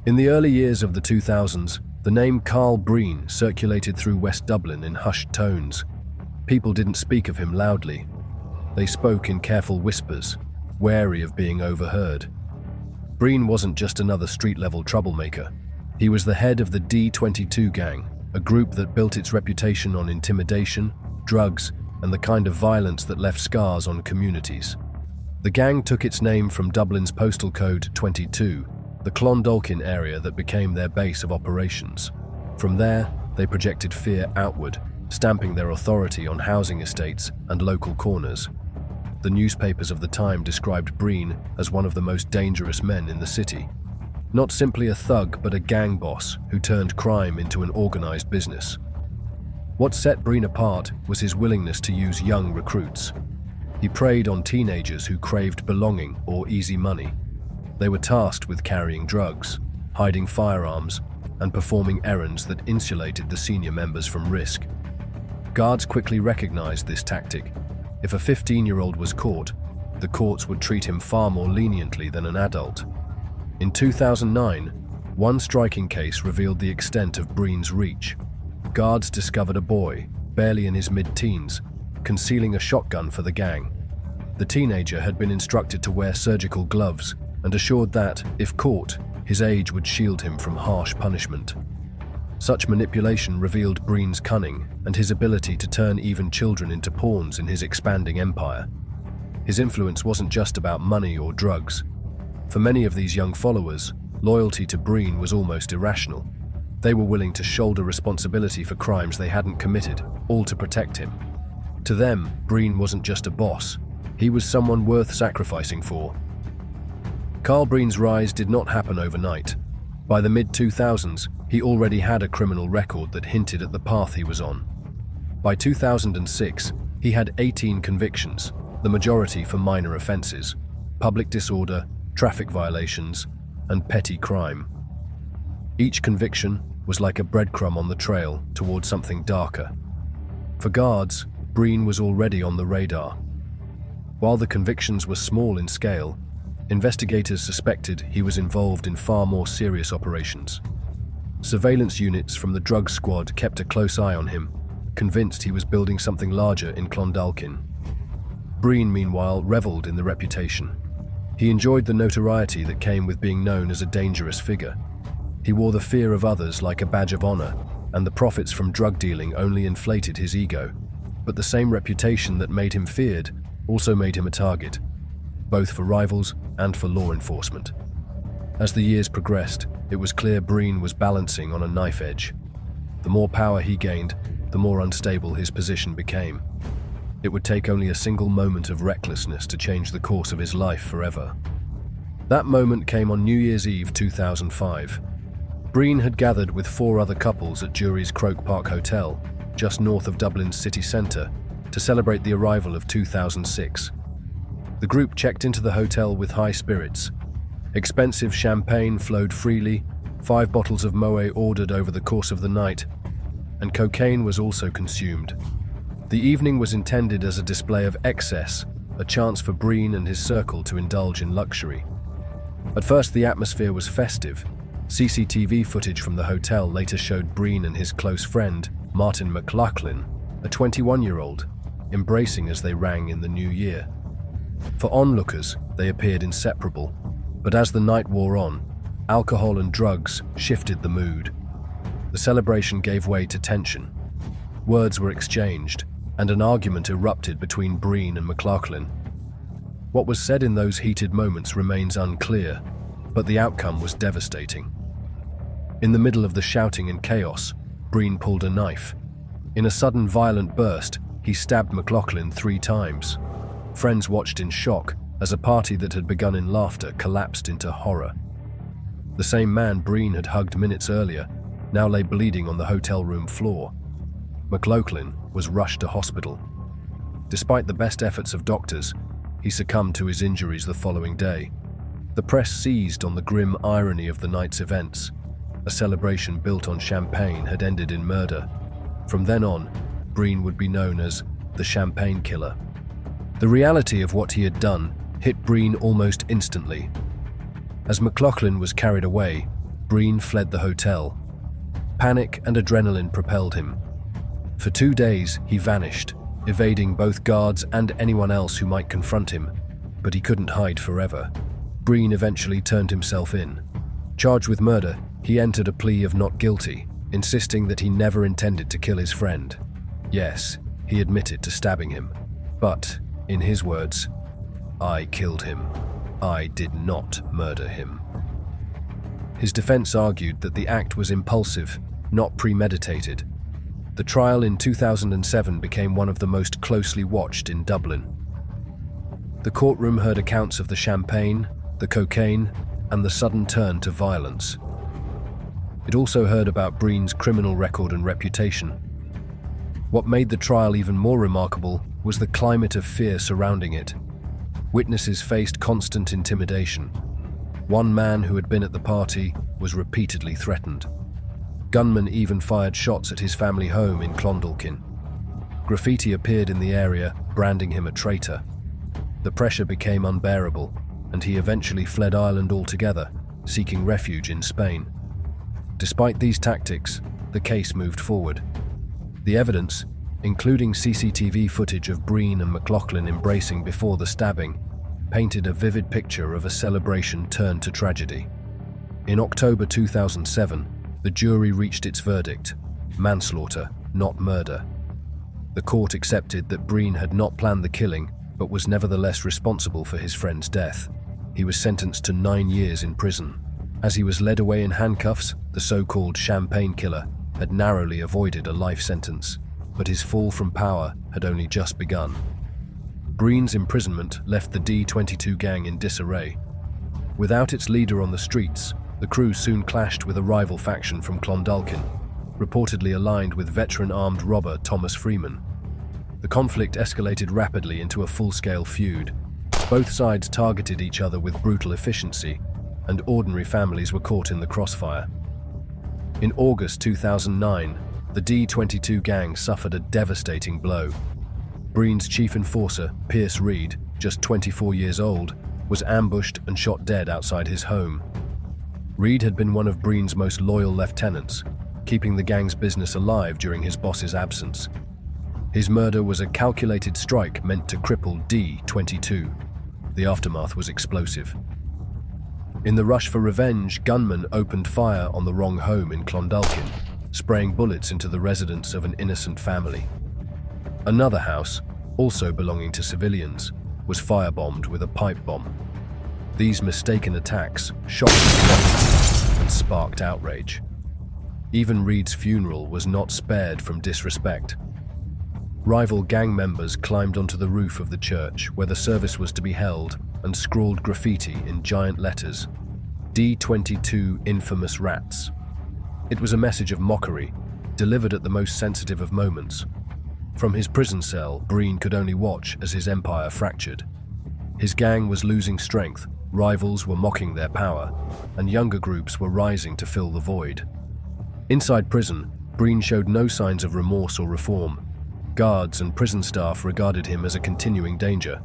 In the early years of the 2000s, the name Karl Breen circulated through West Dublin in hushed tones. People didn't speak of him loudly. They spoke in careful whispers, wary of being overheard. Breen wasn't just another street-level troublemaker. He was the head of the D22 gang, a group that built its reputation on intimidation, drugs, and the kind of violence that left scars on communities. The gang took its name from Dublin's postal code 22, the Clondalkin area that became their base of operations. From there, they projected fear outward, stamping their authority on housing estates and local corners. The newspapers of the time described Breen as one of the most dangerous men in the city. Not simply a thug, but a gang boss who turned crime into an organized business. What set Breen apart was his willingness to use young recruits. He preyed on teenagers who craved belonging or easy money. They were tasked with carrying drugs, hiding firearms, and performing errands that insulated the senior members from risk. Guards quickly recognized this tactic. If a 15-year-old was caught, the courts would treat him far more leniently than an adult. In 2009, one striking case revealed the extent of Breen's reach. Guards discovered a boy, barely in his mid-teens, concealing a shotgun for the gang. The teenager had been instructed to wear surgical gloves and assured that, if caught, his age would shield him from harsh punishment. Such manipulation revealed Breen's cunning and his ability to turn even children into pawns in his expanding empire. His influence wasn't just about money or drugs. For many of these young followers, loyalty to Breen was almost irrational. They were willing to shoulder responsibility for crimes they hadn't committed, all to protect him. To them, Breen wasn't just a boss. He was someone worth sacrificing for. Karl Breen's rise did not happen overnight. By the mid-2000s, he already had a criminal record that hinted at the path he was on. By 2006, he had 18 convictions, the majority for minor offenses, public disorder, traffic violations, and petty crime. Each conviction was like a breadcrumb on the trail toward something darker. For guards, Breen was already on the radar. While the convictions were small in scale, investigators suspected he was involved in far more serious operations. Surveillance units from the drug squad kept a close eye on him, convinced he was building something larger in Clondalkin. Breen, meanwhile, reveled in the reputation. He enjoyed the notoriety that came with being known as a dangerous figure. He wore the fear of others like a badge of honor, and the profits from drug dealing only inflated his ego. But the same reputation that made him feared also made him a target, both for rivals and for law enforcement. As the years progressed, it was clear Breen was balancing on a knife edge. The more power he gained, the more unstable his position became. It would take only a single moment of recklessness to change the course of his life forever. That moment came on New Year's Eve 2005. Breen had gathered with 4 other couples at Jury's Croke Park Hotel, just north of Dublin's city centre, to celebrate the arrival of 2006. The group checked into the hotel with high spirits. Expensive champagne flowed freely, 5 bottles of Moët ordered over the course of the night, and cocaine was also consumed. The evening was intended as a display of excess, a chance for Breen and his circle to indulge in luxury. At first, the atmosphere was festive. CCTV footage from the hotel later showed Breen and his close friend, Martin McLoughlin, a 21-year-old, embracing as they rang in the new year. For onlookers, they appeared inseparable, but as the night wore on, alcohol and drugs shifted the mood. The celebration gave way to tension. Words were exchanged, and an argument erupted between Breen and McLoughlin. What was said in those heated moments remains unclear, but the outcome was devastating. In the middle of the shouting and chaos, Breen pulled a knife. In a sudden violent burst, he stabbed McLoughlin 3 times. Friends watched in shock as a party that had begun in laughter collapsed into horror. The same man Breen had hugged minutes earlier now lay bleeding on the hotel room floor. McLoughlin was rushed to hospital. Despite the best efforts of doctors, he succumbed to his injuries the following day. The press seized on the grim irony of the night's events. A celebration built on champagne had ended in murder. From then on, Breen would be known as the Champagne Killer. The reality of what he had done hit Breen almost instantly. As McLoughlin was carried away, Breen fled the hotel. Panic and adrenaline propelled him. For 2 days, he vanished, evading both guards and anyone else who might confront him, but he couldn't hide forever. Breen eventually turned himself in. Charged with murder, he entered a plea of not guilty, insisting that he never intended to kill his friend. Yes, he admitted to stabbing him, but, in his words, "I killed him. I did not murder him." His defense argued that the act was impulsive, not premeditated. The trial in 2007 became one of the most closely watched in Dublin. The courtroom heard accounts of the champagne, the cocaine, and the sudden turn to violence. It also heard about Breen's criminal record and reputation. What made the trial even more remarkable was the climate of fear surrounding it. Witnesses faced constant intimidation. One man who had been at the party was repeatedly threatened. Gunmen even fired shots at his family home in Clondalkin. Graffiti appeared in the area, branding him a traitor. The pressure became unbearable, and he eventually fled Ireland altogether, seeking refuge in Spain. Despite these tactics, the case moved forward. The evidence, including CCTV footage of Breen and McLoughlin embracing before the stabbing, painted a vivid picture of a celebration turned to tragedy. In October 2007, the jury reached its verdict: manslaughter, not murder. The court accepted that Breen had not planned the killing, but was nevertheless responsible for his friend's death. He was sentenced to 9 years in prison. As he was led away in handcuffs, the so-called champagne killer had narrowly avoided a life sentence, but his fall from power had only just begun. Breen's imprisonment left the D22 gang in disarray. Without its leader on the streets, the crew soon clashed with a rival faction from Clondalkin, reportedly aligned with veteran armed robber Thomas Freeman. The conflict escalated rapidly into a full-scale feud. Both sides targeted each other with brutal efficiency, and ordinary families were caught in the crossfire. In August 2009, the D22 gang suffered a devastating blow. Breen's chief enforcer, Pierce Reid, just 24 years old, was ambushed and shot dead outside his home. Reid had been one of Breen's most loyal lieutenants, keeping the gang's business alive during his boss's absence. His murder was a calculated strike meant to cripple D22. The aftermath was explosive. In the rush for revenge, gunmen opened fire on the wrong home in Clondalkin, spraying bullets into the residence of an innocent family. Another house, also belonging to civilians, was firebombed with a pipe bomb. These mistaken attacks shocked the community and sparked outrage. Even Reid's funeral was not spared from disrespect. Rival gang members climbed onto the roof of the church where the service was to be held and scrawled graffiti in giant letters: D22 infamous rats. It was a message of mockery, delivered at the most sensitive of moments. From his prison cell, Breen could only watch as his empire fractured. His gang was losing strength, rivals were mocking their power, and younger groups were rising to fill the void. Inside prison, Breen showed no signs of remorse or reform. Guards and prison staff regarded him as a continuing danger.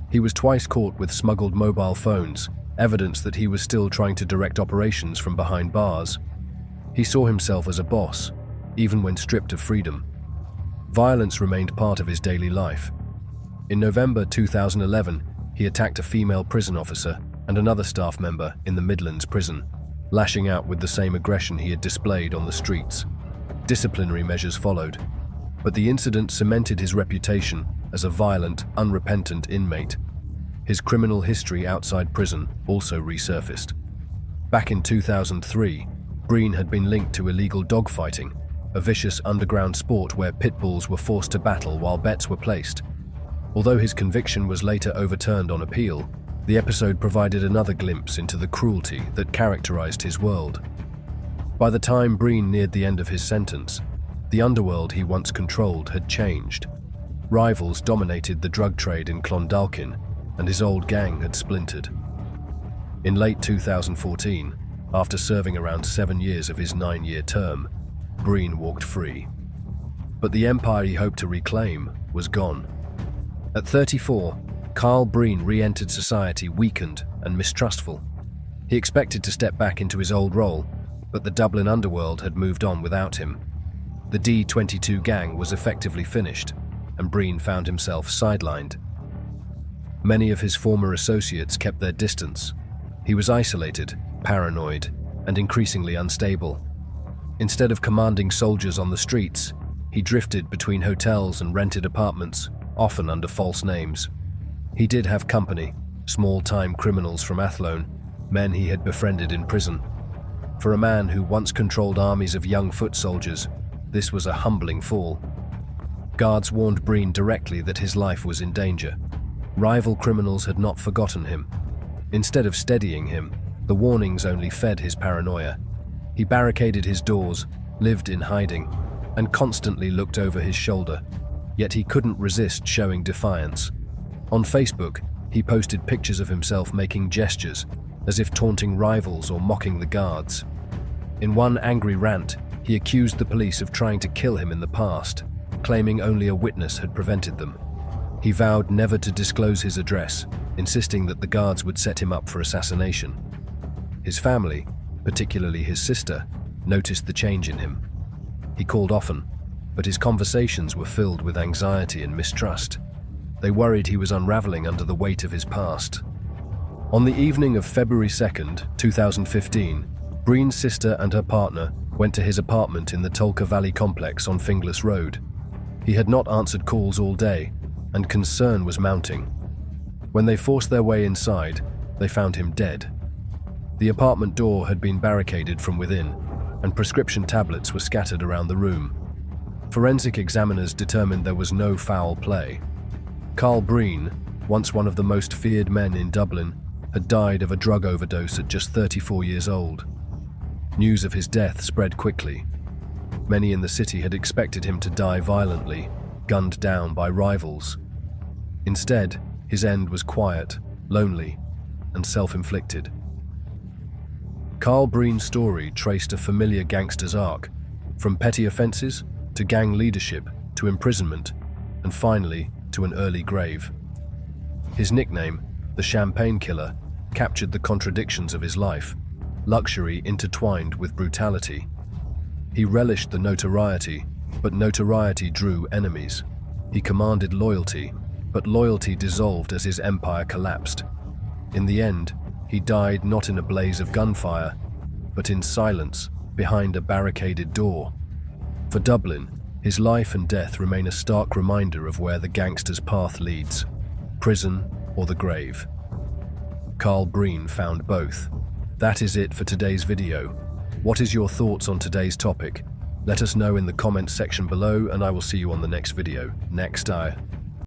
He was twice caught with smuggled mobile phones, evidence that he was still trying to direct operations from behind bars. He saw himself as a boss, even when stripped of freedom. Violence remained part of his daily life. In November 2011, he attacked a female prison officer and another staff member in the Midlands prison, lashing out with the same aggression he had displayed on the streets. Disciplinary measures followed, but the incident cemented his reputation as a violent, unrepentant inmate. His criminal history outside prison also resurfaced. Back in 2003, Breen had been linked to illegal dogfighting, a vicious underground sport where pit bulls were forced to battle while bets were placed. Although his conviction was later overturned on appeal, the episode provided another glimpse into the cruelty that characterized his world. By the time Breen neared the end of his sentence, the underworld he once controlled had changed. Rivals dominated the drug trade in Clondalkin, and his old gang had splintered. In late 2014, after serving around 7 years of his 9-year term, Breen walked free. But the empire he hoped to reclaim was gone. At 34, Karl Breen re-entered society weakened and mistrustful. He expected to step back into his old role, But the Dublin underworld had moved on without him. The D22 gang was effectively finished, and Breen found himself sidelined. Many of his former associates kept their distance. He was isolated, paranoid, and increasingly unstable. Instead of commanding soldiers on the streets, he drifted between hotels and rented apartments, often under false names. He did have company, small-time criminals from Athlone, men he had befriended in prison. For a man who once controlled armies of young foot soldiers, this was a humbling fall. Guards warned Breen directly that his life was in danger. Rival criminals had not forgotten him. Instead of steadying him, the warnings only fed his paranoia. He barricaded his doors, lived in hiding, and constantly looked over his shoulder. Yet he couldn't resist showing defiance. On Facebook, he posted pictures of himself making gestures, as if taunting rivals or mocking the guards. In one angry rant, he accused the police of trying to kill him in the past, claiming only a witness had prevented them. He vowed never to disclose his address, insisting that the guards would set him up for assassination. His family, particularly his sister, noticed the change in him. He called often, but his conversations were filled with anxiety and mistrust. They worried he was unraveling under the weight of his past. On the evening of February 2nd, 2015, Breen's sister and her partner went to his apartment in the Tolka Valley complex on Finglas Road. He had not answered calls all day, and concern was mounting. When they forced their way inside, they found him dead. The apartment door had been barricaded from within, and prescription tablets were scattered around the room. Forensic examiners determined there was no foul play. Karl Breen, once one of the most feared men in Dublin, had died of a drug overdose at just 34 years old. News of his death spread quickly. Many in the city had expected him to die violently, gunned down by rivals. Instead, his end was quiet, lonely, and self-inflicted. Karl Breen's story traced a familiar gangster's arc, from petty offenses to gang leadership to imprisonment, and finally to an early grave. His nickname, the Champagne Killer, captured the contradictions of his life, luxury intertwined with brutality. He relished the notoriety, but notoriety drew enemies. He commanded loyalty, but loyalty dissolved as his empire collapsed. In the end, he died not in a blaze of gunfire, but in silence behind a barricaded door. For Dublin, his life and death remain a stark reminder of where the gangster's path leads, prison or the grave. Karl Breen found both. That is it for today's video. What is your thoughts on today's topic? Let us know in the comments section below, and I will see you on the next video. Next time.